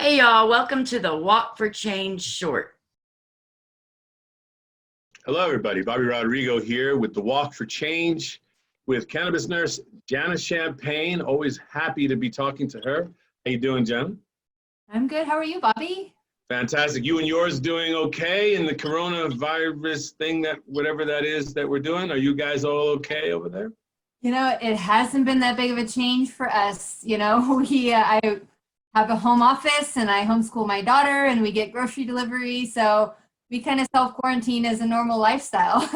Hey y'all, welcome to the Walk for Change short. Hello everybody, Bobby Rodrigo here with the Walk for Change with cannabis nurse Janna Champagne. Always happy to be talking to her. How you doing, Janna? I'm good. How are you, Bobby? Fantastic. You and yours doing okay in the coronavirus thing, that whatever that is that we're doing? Are you guys all okay over there? You know, it hasn't been that big of a change for us. You know, I have a home office and I homeschool my daughter and we get grocery delivery. So we kind of self-quarantine as a normal lifestyle.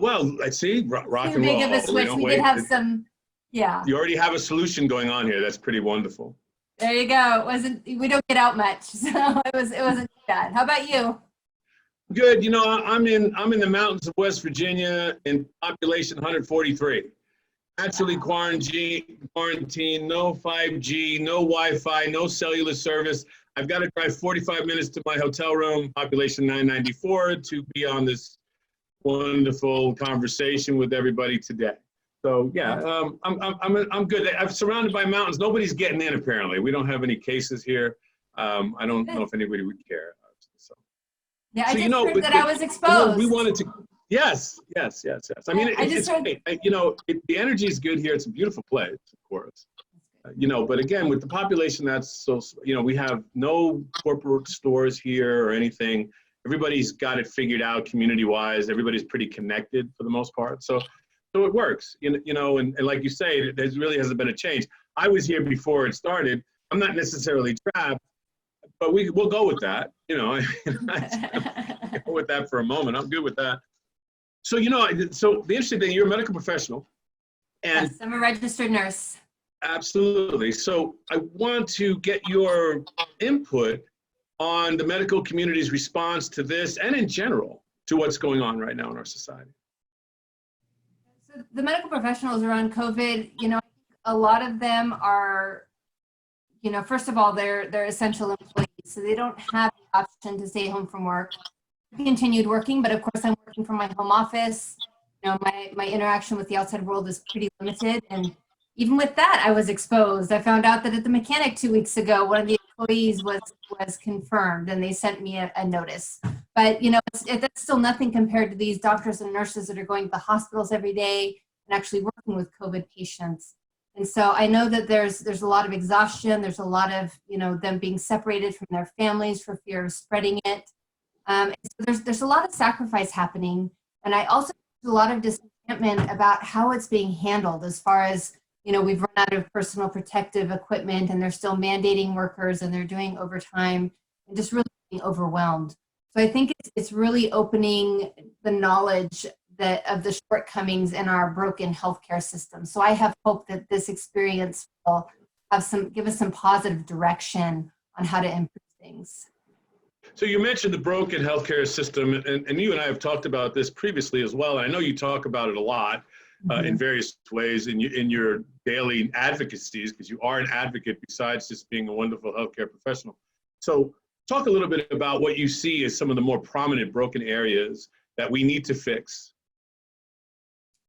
Well, let's see, rock Too and big roll. of a switch. We did have some, yeah. You already have a solution going on here. That's pretty wonderful. There you go. We don't get out much, so it wasn't bad. How about you? Good. You know, I'm in the mountains of West Virginia in population 143. Actually quarantine, no 5G, no Wi-Fi, no cellular service. I've got to drive 45 minutes to my hotel room, population 994, to be on this wonderful conversation with everybody today. So yeah, I'm good. I'm surrounded by mountains. Nobody's getting in apparently. We don't have any cases here. I don't know if anybody would care. So. Yeah, I just heard that I was exposed. We wanted to. Yes. I mean, it's great. The energy is good here. It's a beautiful place, of course. But again, with the population that's so, we have no corporate stores here or anything. Everybody's got it figured out community-wise. Everybody's pretty connected for the most part. So it works, and like you say, there really hasn't been a change. I was here before it started. I'm not necessarily trapped, but we'll go with that. Go with that for a moment. I'm good with that. So, so the interesting thing, you're a medical professional. And yes, I'm a registered nurse. Absolutely. So I want to get your input on the medical community's response to this and in general to what's going on right now in our society. So the medical professionals around COVID, a lot of them are, first of all, they're essential employees. So they don't have the option to stay home from work. I continued working, but of course I'm working from my home office. My interaction with the outside world is pretty limited. And even with that, I was exposed. I found out that at the mechanic 2 weeks ago, one of the employees was confirmed and they sent me a notice. But, that's still nothing compared to these doctors and nurses that are going to the hospitals every day and actually working with COVID patients. And so I know that there's a lot of exhaustion. There's a lot of, them being separated from their families for fear of spreading it. So there's a lot of sacrifice happening. And I also have a lot of disappointment about how it's being handled as far as, we've run out of personal protective equipment and they're still mandating workers and they're doing overtime and just really being overwhelmed. So I think it's really opening the knowledge of the shortcomings in our broken healthcare system. So I have hope that this experience will give us some positive direction on how to improve things. So you mentioned the broken healthcare system, and you and I have talked about this previously as well. And I know you talk about it a lot in various ways in your daily advocacies, because you are an advocate besides just being a wonderful healthcare professional. So talk a little bit about what you see as some of the more prominent broken areas that we need to fix.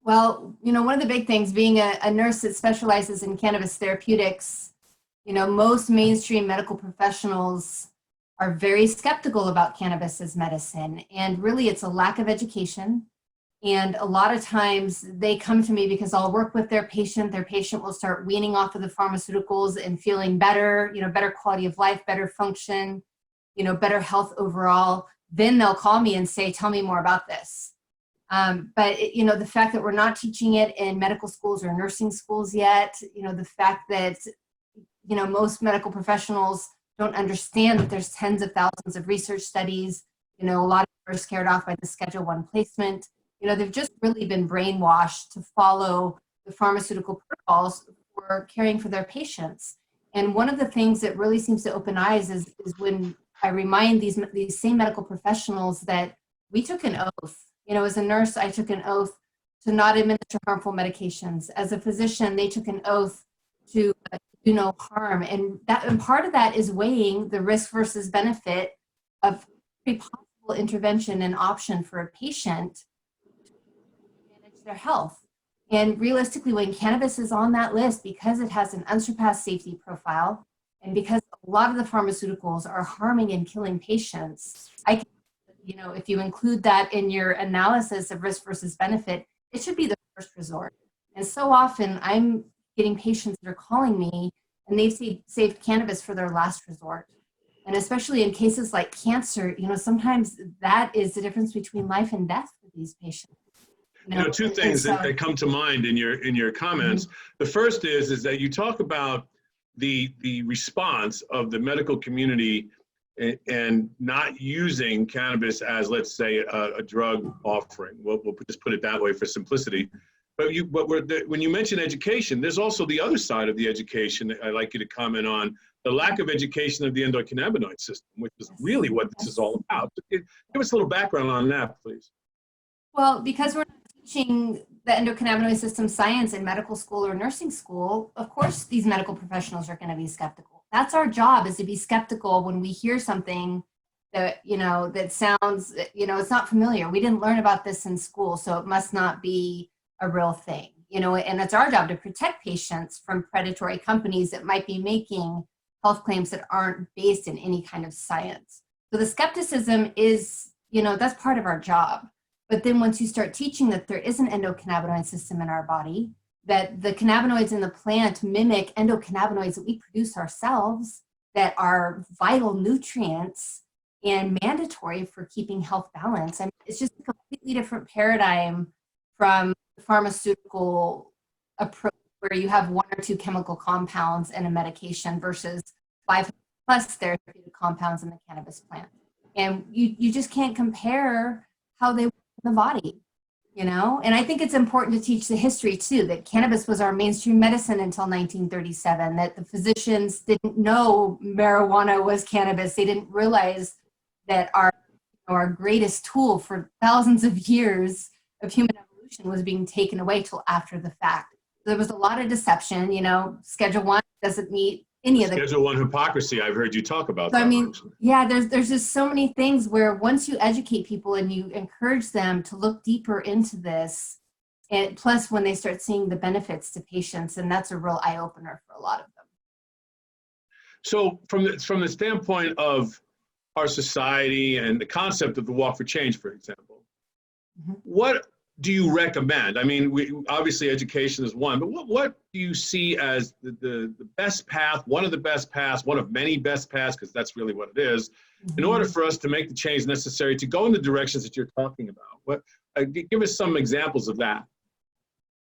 Well, one of the big things, being a nurse that specializes in cannabis therapeutics, most mainstream medical professionals are very skeptical about cannabis as medicine. And really, it's a lack of education. And a lot of times they come to me because I'll work with their patient will start weaning off of the pharmaceuticals and feeling better, better quality of life, better function, better health overall. Then they'll call me and say, tell me more about this. But the fact that we're not teaching it in medical schools or nursing schools yet, the fact that, most medical professionals don't understand that there's tens of thousands of research studies, a lot of them are scared off by the Schedule I placement. They've just really been brainwashed to follow the pharmaceutical protocols for caring for their patients. And one of the things that really seems to open eyes is when I remind these same medical professionals that we took an oath. As a nurse, I took an oath to not administer harmful medications. As a physician, they took an oath to do no harm. And part of that is weighing the risk versus benefit of every possible intervention and option for a patient their health. And realistically, when cannabis is on that list, because it has an unsurpassed safety profile, and because a lot of the pharmaceuticals are harming and killing patients, if you include that in your analysis of risk versus benefit, it should be the first resort. And so often I'm getting patients that are calling me and they've saved cannabis for their last resort. And especially in cases like cancer, sometimes that is the difference between life and death for these patients. Two things that come to mind in your comments. Mm-hmm. The first is that you talk about the response of the medical community and not using cannabis as, let's say, a drug offering. We'll just put it that way for simplicity. But when you mention education, there's also the other side of the education that I'd like you to comment on, the lack of education of the endocannabinoid system, which is really what this is all about. Give us a little background on that, please. Well, because we're not teaching the endocannabinoid system science in medical school or nursing school, of course, these medical professionals are going to be skeptical. That's our job, is to be skeptical when we hear something that, that sounds, it's not familiar. We didn't learn about this in school, so it must not be a real thing, and it's our job to protect patients from predatory companies that might be making health claims that aren't based in any kind of science. So the skepticism is, that's part of our job. But then once you start teaching that there is an endocannabinoid system in our body, that the cannabinoids in the plant mimic endocannabinoids that we produce ourselves, that are vital nutrients and mandatory for keeping health balance. I mean, it's just a completely different paradigm from pharmaceutical approach where you have 1 or 2 chemical compounds in a medication versus 5+ therapeutic compounds in the cannabis plant. And you just can't compare how they work in the body, And I think it's important to teach the history too, that cannabis was our mainstream medicine until 1937, that the physicians didn't know marijuana was cannabis. They didn't realize that our greatest tool for thousands of years of human evolution was being taken away till after the fact. There was a lot of deception, Schedule 1 doesn't meet any of the Schedule 1 hypocrisy. I've heard you talk about so, that. I mean, yeah, there's just so many things where once you educate people and you encourage them to look deeper into this, and plus when they start seeing the benefits to patients, and that's a real eye opener for a lot of them. So from the standpoint of our society and the concept of the Walk for Change, for example, mm-hmm. What do you recommend? I mean, obviously education is one, but what do you see as the best path, one of the best paths, one of many best paths, because that's really what it is, mm-hmm. in order for us to make the change necessary to go in the directions that you're talking about? Give us some examples of that.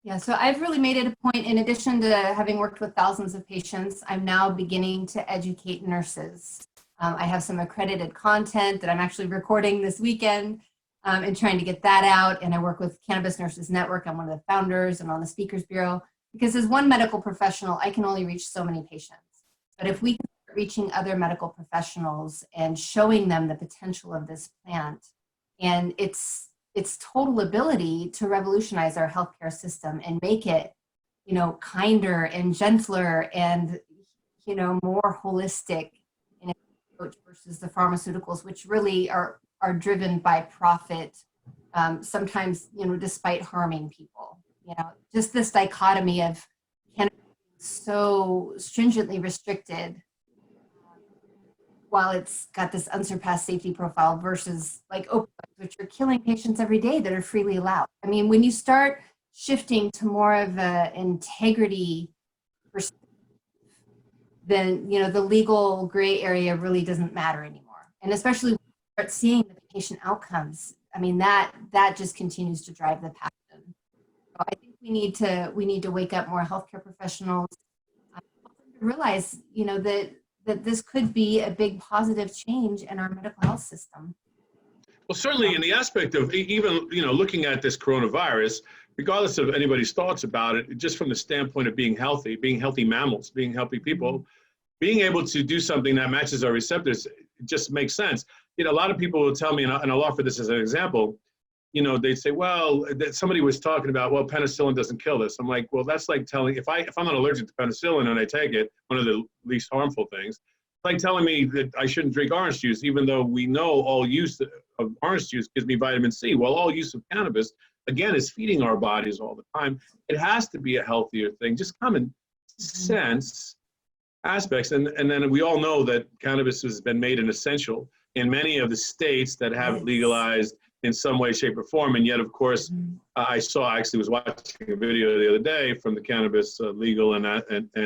Yeah, so I've really made it a point, in addition to having worked with thousands of patients, I'm now beginning to educate nurses. I have some accredited content that I'm actually recording this weekend. And trying to get that out. And I work with Cannabis Nurses Network. I'm one of the founders and on the Speakers Bureau, because as one medical professional, I can only reach so many patients. But if we can start reaching other medical professionals and showing them the potential of this plant and its total ability to revolutionize our healthcare system and make it, kinder and gentler and, more holistic in its approach versus the pharmaceuticals, which really are driven by profit, sometimes, despite harming people. Just this dichotomy of cannabis so stringently restricted while it's got this unsurpassed safety profile versus like opioids, which are killing patients every day that are freely allowed. I mean, when you start shifting to more of an integrity perspective, then, the legal gray area really doesn't matter anymore. And especially start seeing the patient outcomes. I mean, that just continues to drive the passion. So I think we need to wake up more healthcare professionals, to realize, that this could be a big positive change in our medical health system. Well, certainly in the aspect of even, looking at this coronavirus, regardless of anybody's thoughts about it, just from the standpoint of being healthy mammals, being healthy people, being able to do something that matches our receptors, it just makes sense. A lot of people will tell me, and I'll offer this as an example, they say, well, somebody was talking about, well, penicillin doesn't kill this. I'm like, well, that's like telling, if I'm not allergic to penicillin and I take it, one of the least harmful things, it's like telling me that I shouldn't drink orange juice, even though we know all use of orange juice gives me vitamin C. Well, all use of cannabis, again, is feeding our bodies all the time. It has to be a healthier thing, just common sense. aspects. And then we all know that cannabis has been made an essential in many of the states that have it legalized in some way, shape, or form. And yet, of course, I actually was watching a video the other day from the cannabis legal and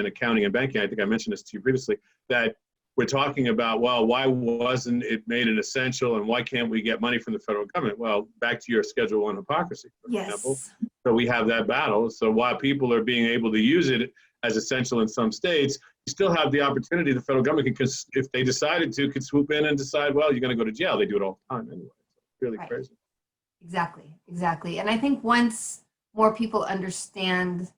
accounting and banking. I think I mentioned this to you previously, that we're talking about, well, why wasn't it made an essential, and why can't we get money from the federal government? Well, back to your Schedule I hypocrisy, for example. So we have that battle. So while people are being able to use it as essential in some states, you still have the opportunity, the federal government can, if they decided to, could swoop in and decide, well, you're going to go to jail. They do it all the time anyway. It's really crazy. Exactly. And I think once more people understand,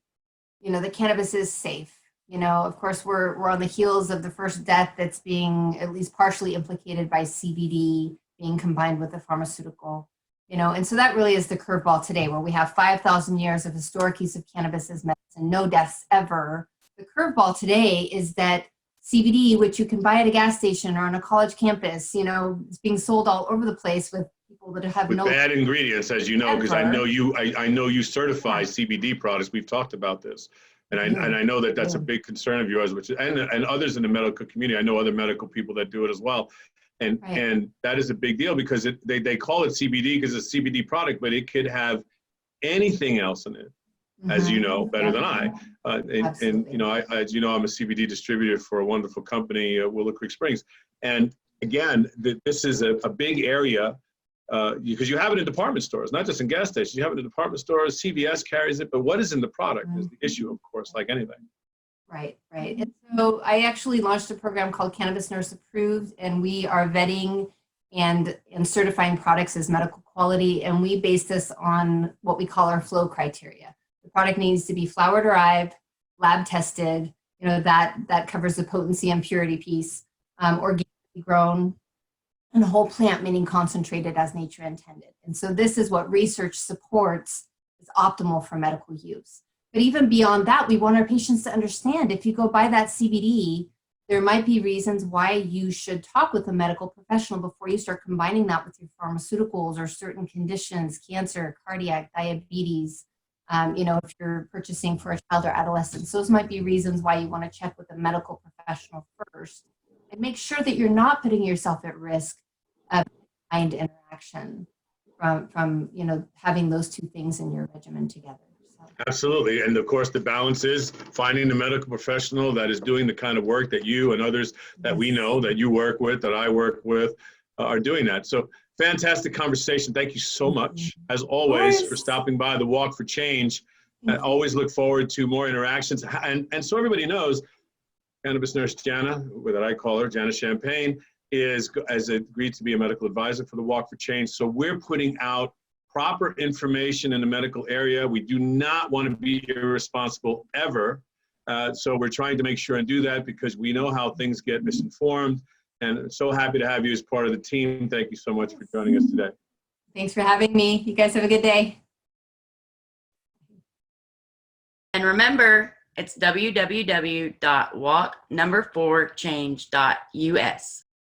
you know, that cannabis is safe. You know, of course, we're on the heels of the first death that's being at least partially implicated by CBD being combined with a pharmaceutical, you know, and so that really is the curveball today, where we have 5,000 years of historic use of cannabis as medicine, no deaths ever. The curveball today is that CBD, which you can buy at a gas station or on a college campus, you know, is being sold all over the place with people that have with bad ingredients, as you know, because I know you certify CBD products. We've talked about this. And I know that that's a big concern of yours, which and others in the medical community. I know other medical people that do it as well, and that is a big deal because they call it CBD because it's a CBD product, but it could have anything else in it, as you know better than I. And you know, as you know, I'm a CBD distributor for a wonderful company, Willow Creek Springs, and again, this is a big area. Because you have it in department stores, not just in gas stations. You have it in department stores. CVS carries it, but what is in the product is the issue, of course, like anything. Right. And so I actually launched a program called Cannabis Nurse Approved, and we are vetting and certifying products as medical quality, and we base this on what we call our flow criteria. The product needs to be flower derived, lab tested. You know, that covers the potency and purity piece. Organically grown. And whole plant, meaning concentrated as nature intended. And so this is what research supports is optimal for medical use. But even beyond that, we want our patients to understand if you go buy that CBD, there might be reasons why you should talk with a medical professional before you start combining that with your pharmaceuticals or certain conditions, cancer, cardiac, diabetes, you know, if you're purchasing for a child or adolescent. So those might be reasons why you want to check with a medical professional first and make sure that you're not putting yourself at risk of mind interaction from you know, having those two things in your regimen together. So. Absolutely. And of course, the balance is finding the medical professional that is doing the kind of work that you and others that we know that you work with, that I work with, are doing that. So fantastic conversation. Thank you so much, as always, for stopping by the Walk for Change. I always look forward to more interactions. And so everybody knows, Cannabis Nurse Janna, that I call her, Janna Champagne, has agreed to be a medical advisor for the Walk for Change. So we're putting out proper information in the medical area. We do not want to be irresponsible ever. So we're trying to make sure and do that because we know how things get misinformed. And so happy to have you as part of the team. Thank you so much for joining us today. Thanks for having me. You guys have a good day. And remember, it's www.walk4change.us.